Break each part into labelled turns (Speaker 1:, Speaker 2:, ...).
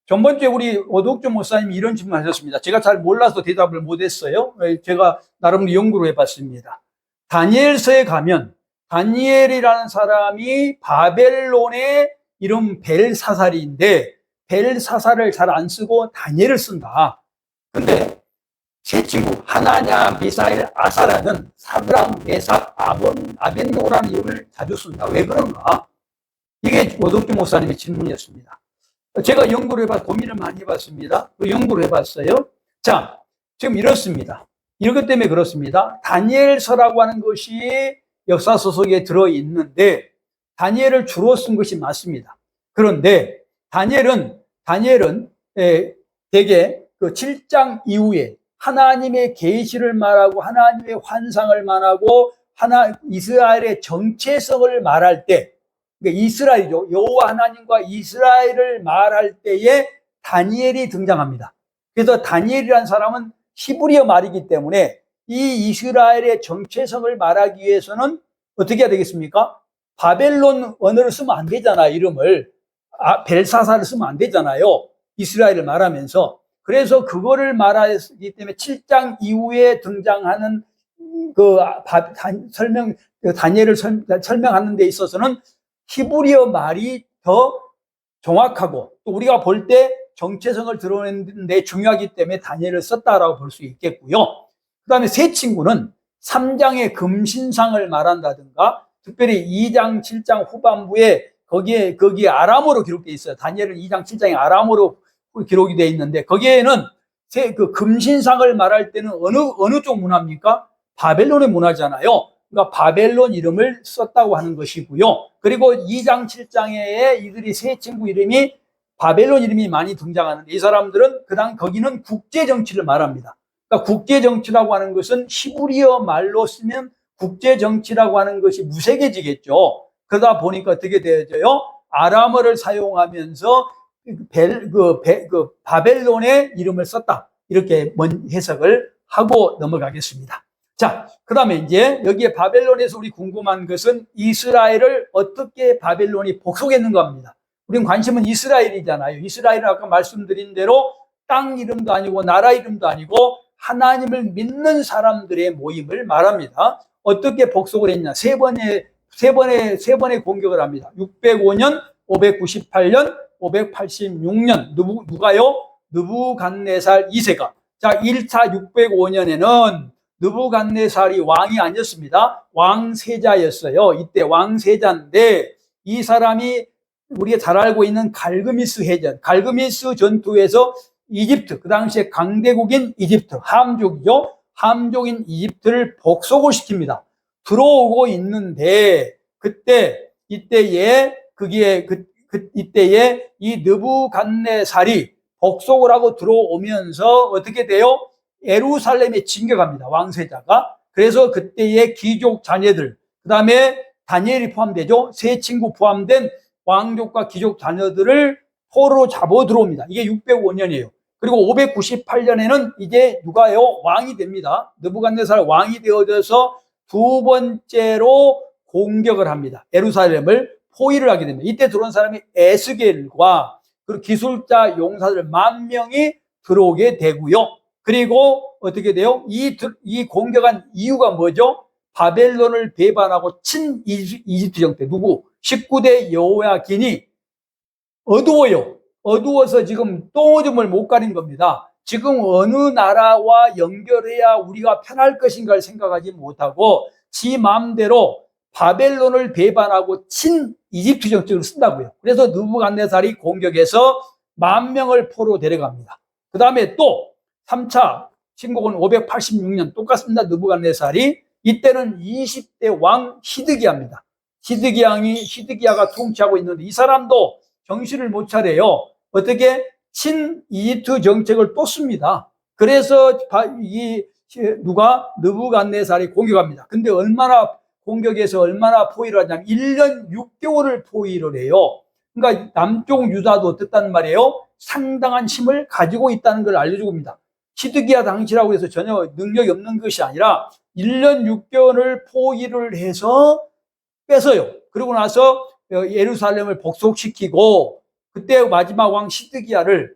Speaker 1: 전번주에 우리 오덕주 목사님이 이런 질문 하셨습니다. 제가 잘 몰라서 대답을 못했어요. 제가 나름 연구를 해봤습니다. 다니엘서에 가면 다니엘이라는 사람이 바벨론의 이름 벨사살인데 벨사살을 잘 안 쓰고 다니엘을 쓴다. 근데 제 친구 하나냐, 미사엘, 아사라는 사드락, 메삭, 아벤노라는 이름을 자주 쓴다. 왜 그런가? 이게 오덕주 목사님의 질문이었습니다. 제가 연구를 고민을 많이 해봤습니다. 연구를 해봤어요. 자, 지금 이렇습니다. 이것 때문에 그렇습니다. 다니엘서라고 하는 것이 역사서속에 들어있는데, 다니엘을 주로 쓴 것이 맞습니다. 그런데, 다니엘은 대개 그 7장 이후에 하나님의 계시를 말하고, 하나님의 환상을 말하고, 이스라엘의 정체성을 말할 때, 이스라엘이죠. 여호와 하나님과 이스라엘을 말할 때에 다니엘이 등장합니다. 그래서 다니엘이라는 사람은 히브리어 말이기 때문에 이 이스라엘의 정체성을 말하기 위해서는 어떻게 해야 되겠습니까? 바벨론 언어를 쓰면 안 되잖아요. 이름을. 벨사사를 쓰면 안 되잖아요. 이스라엘을 말하면서. 그래서 그거를 말하기 때문에 7장 이후에 등장하는 다니엘을 설명하는 데 있어서는 히브리어 말이 더 정확하고 또 우리가 볼 때 정체성을 드러내는 데 중요하기 때문에 다니엘을 썼다라고 볼 수 있겠고요. 그 다음에 세 친구는 3장의 금신상을 말한다든가 특별히 2장, 7장 후반부에 거기에 아람어로 기록되어 있어요. 다니엘은 2장, 7장에 아람어로 기록이 되어 있는데 거기에는 그 금신상을 말할 때는 어느 쪽 문화입니까? 바벨론의 문화잖아요. 그러니까 바벨론 이름을 썼다고 하는 것이고요. 그리고 2장, 7장에 이들이 세 친구 이름이 바벨론 이름이 많이 등장하는데 이 사람들은 거기는 국제정치를 말합니다. 그러니까 국제정치라고 하는 것은 히브리어 말로 쓰면 국제정치라고 하는 것이 무색해지겠죠. 그러다 보니까 어떻게 되어져요? 아람어를 사용하면서 바벨론의 이름을 썼다. 이렇게 해석을 하고 넘어가겠습니다. 자, 그 다음에 이제 여기에 바벨론에서 우리 궁금한 것은 이스라엘을 어떻게 바벨론이 복속했는가 합니다. 우리는 관심은 이스라엘이잖아요. 이스라엘은 아까 말씀드린 대로 땅 이름도 아니고 나라 이름도 아니고 하나님을 믿는 사람들의 모임을 말합니다. 어떻게 복속을 했냐? 세 번의 공격을 합니다. 605년, 598년, 586년. 누가요? 느부갓네살 2세가. 자, 1차 605년에는 느부갓네살이 왕이 아니었습니다. 왕세자였어요. 이때 왕세자인데 이 사람이 우리가 잘 알고 있는 갈그미스 해전, 갈그미스 전투에서 이집트, 그 당시에 강대국인 이집트, 함족이죠. 함족인 이집트를 복속을 시킵니다. 들어오고 있는데 이때에 이 느부갓네살이 복속을 하고 들어오면서 어떻게 돼요? 예루살렘에 진격합니다. 왕세자가. 그래서 그때의 귀족 자녀들, 그 다음에 다니엘이 포함되죠. 세 친구 포함된 왕족과 귀족 자녀들을 포로로 잡아 들어옵니다. 이게 605년이에요. 그리고 598년에는 이제 누가요? 왕이 됩니다. 느부갓네살 왕이 되어져서 두 번째로 공격을 합니다. 예루살렘을 포위를 하게 됩니다. 이때 들어온 사람이 에스겔과 그리고 기술자 용사들 10,000명이 들어오게 되고요. 그리고 어떻게 돼요? 이 공격한 이유가 뭐죠? 바벨론을 배반하고 친이집트 정대. 누구? 19대 여호야긴이 어두워요. 어두워서 지금 똥오줌을 못 가린 겁니다. 지금 어느 나라와 연결해야 우리가 편할 것인가를 생각하지 못하고 지 마음대로 바벨론을 배반하고 친이집트 정책을 쓴다고요. 그래서 느부갓네살이 공격해서 10,000명을 포로 데려갑니다. 그 다음에 또 3차 침공은 586년 똑같습니다. 느부갓네살이 이때는 20대 왕 히드기야입니다. 히드기야가 통치하고 있는데 이 사람도 정신을 못 차려요. 어떻게 친이집트 정책을 또 씁니다. 그래서 느부갓네살이 공격합니다. 근데 공격해서 얼마나 포위를 하냐면 1년 6개월을 포위를 해요. 그러니까 남쪽 유다도 어땠단 말이에요? 상당한 힘을 가지고 있다는 걸 알려줍니다. 히드기야 당시라고 해서 전혀 능력이 없는 것이 아니라 1년 6개월을 포위를 해서 뺏어요. 그러고 나서 예루살렘을 복속시키고 그때 마지막 왕 시드기야를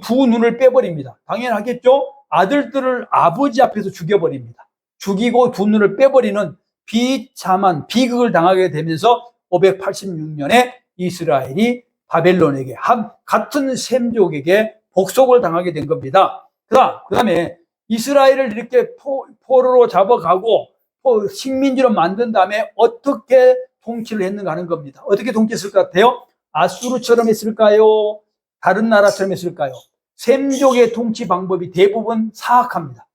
Speaker 1: 두 눈을 빼버립니다. 당연하겠죠? 아들들을 아버지 앞에서 죽여버립니다. 죽이고 두 눈을 빼버리는 비참한 비극을 당하게 되면서 586년에 이스라엘이 바벨론에게 같은 셈족에게 복속을 당하게 된 겁니다. 그 다음에 이스라엘을 이렇게 포로로 잡아가고 식민지로 만든 다음에 어떻게 통치를 했는가 하는 겁니다. 어떻게 통치했을 것 같아요? 아수르처럼 했을까요? 다른 나라처럼 했을까요? 셈족의 통치 방법이 대부분 사악합니다.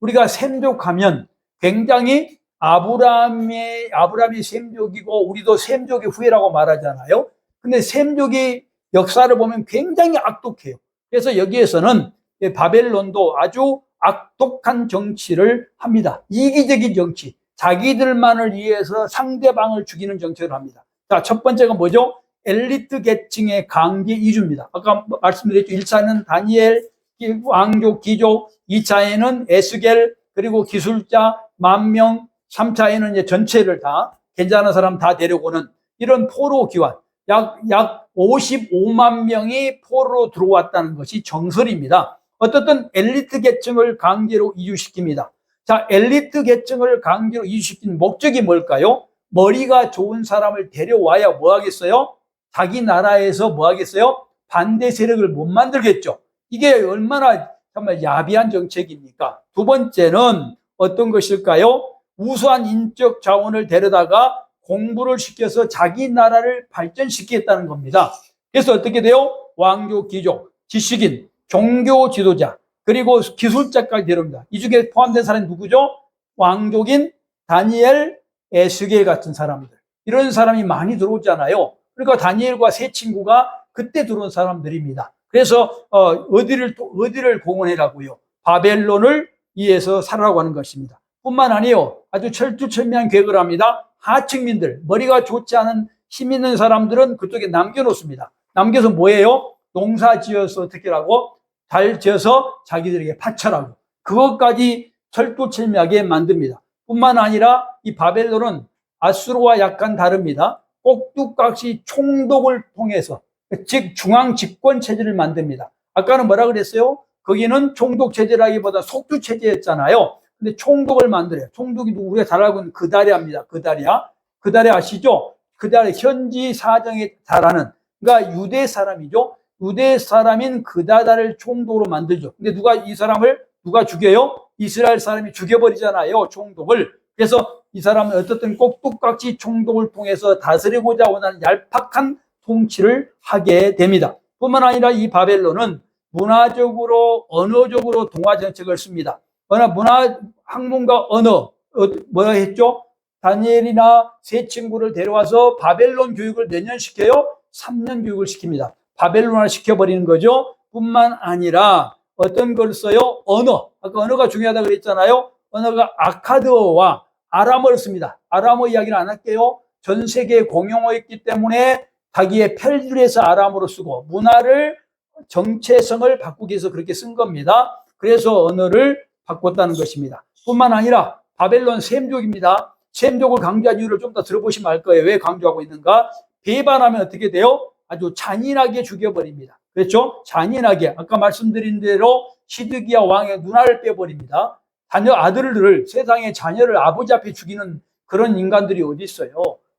Speaker 1: 우리가 셈족하면 굉장히 아브라함이 셈족이고 우리도 셈족의 후예라고 말하잖아요. 근데 셈족의 역사를 보면 굉장히 악독해요. 그래서 여기에서는 바벨론도 아주 악독한 정치를 합니다. 이기적인 정치, 자기들만을 위해서 상대방을 죽이는 정치를 합니다. 자, 첫 번째가 뭐죠? 엘리트 계층의 강제 이주입니다. 아까 말씀드렸죠. 1차는 다니엘, 왕족, 귀족, 2차에는 에스겔, 그리고 기술자, 10,000명, 3차에는 이제 전체를 다, 괜찮은 사람 다 데려오는 이런 포로 기환. 약 55만 명이 포로로 들어왔다는 것이 정설입니다. 어떻든 엘리트 계층을 강제로 이주시킵니다. 자, 엘리트 계층을 강제로 이주시킨 목적이 뭘까요? 머리가 좋은 사람을 데려와야 뭐 하겠어요? 자기 나라에서 뭐 하겠어요? 반대 세력을 못 만들겠죠. 이게 얼마나 정말 야비한 정책입니까? 두 번째는 어떤 것일까요? 우수한 인적 자원을 데려다가 공부를 시켜서 자기 나라를 발전시키겠다는 겁니다. 그래서 어떻게 돼요? 왕족, 귀족, 지식인, 종교 지도자, 그리고 기술자까지 데려옵니다. 이 중에 포함된 사람이 누구죠? 왕족인 다니엘, 에스겔 같은 사람들. 이런 사람이 많이 들어오잖아요. 그러니까 다니엘과 세 친구가 그때 들어온 사람들입니다. 그래서 어디를 공헌해라고요? 바벨론을 위해서 살아라고 하는 것입니다. 뿐만 아니요, 아주 철두철미한 계획을 합니다. 하층민들, 머리가 좋지 않은 힘 있는 사람들은 그쪽에 남겨놓습니다. 남겨서 뭐예요? 농사 지어서 어떻게 하고 잘 지어서 자기들에게 바쳐라고. 그것까지 철두철미하게 만듭니다. 뿐만 아니라 이 바벨론은 아수르와 약간 다릅니다. 꼭두각시 총독을 통해서, 즉 중앙 집권 체제를 만듭니다. 아까는 뭐라 그랬어요? 거기는 총독 체제라기보다 속주 체제였잖아요. 근데 총독을 만들어요. 총독이 누구? 우리가 잘 알고 있는 그다리아입니다. 그다리아 아시죠? 그다리아 현지 사정에 잘하는, 그러니까 유대 사람이죠. 유대 사람인 그다다를 총독으로 만들죠. 근데 이 사람을 누가 죽여요? 이스라엘 사람이 죽여버리잖아요, 총독을. 그래서 이 사람은 어떻든 꼭두각시 총독을 통해서 다스리고자 원하는 얄팍한 통치를 하게 됩니다. 뿐만 아니라 이 바벨론은 문화적으로, 언어적으로 동화 정책을 씁니다. 학문과 언어, 뭐라 했죠? 다니엘이나 세 친구를 데려와서 바벨론 교육을 몇 년 시켜요? 3년 교육을 시킵니다. 바벨론을 시켜버리는 거죠. 뿐만 아니라 어떤 걸 써요? 언어. 아까 언어가 중요하다고 그랬잖아요. 언어가 아카드어와 아람어를 씁니다. 아람어 이야기는 안 할게요. 전 세계 공용어였기 때문에 자기의 편리해서 아람어로 쓰고 문화를, 정체성을 바꾸기 위해서 그렇게 쓴 겁니다. 그래서 언어를 바꿨다는 것입니다. 뿐만 아니라 바벨론 셈족입니다. 셈족을 강조한 이유를 좀 더 들어보시면 알 거예요. 왜 강조하고 있는가? 배반하면 어떻게 돼요? 아주 잔인하게 죽여버립니다. 그렇죠? 잔인하게. 아까 말씀드린 대로 시드기야 왕의 누나를 빼버립니다. 아들을, 세상의 자녀를 아버지 앞에 죽이는 그런 인간들이 어디 있어요?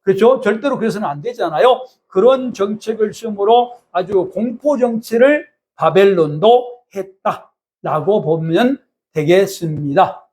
Speaker 1: 그렇죠? 절대로 그래서는 안 되잖아요. 그런 정책을 쓰므로 아주 공포 정치를 바벨론도 했다라고 보면 되겠습니다.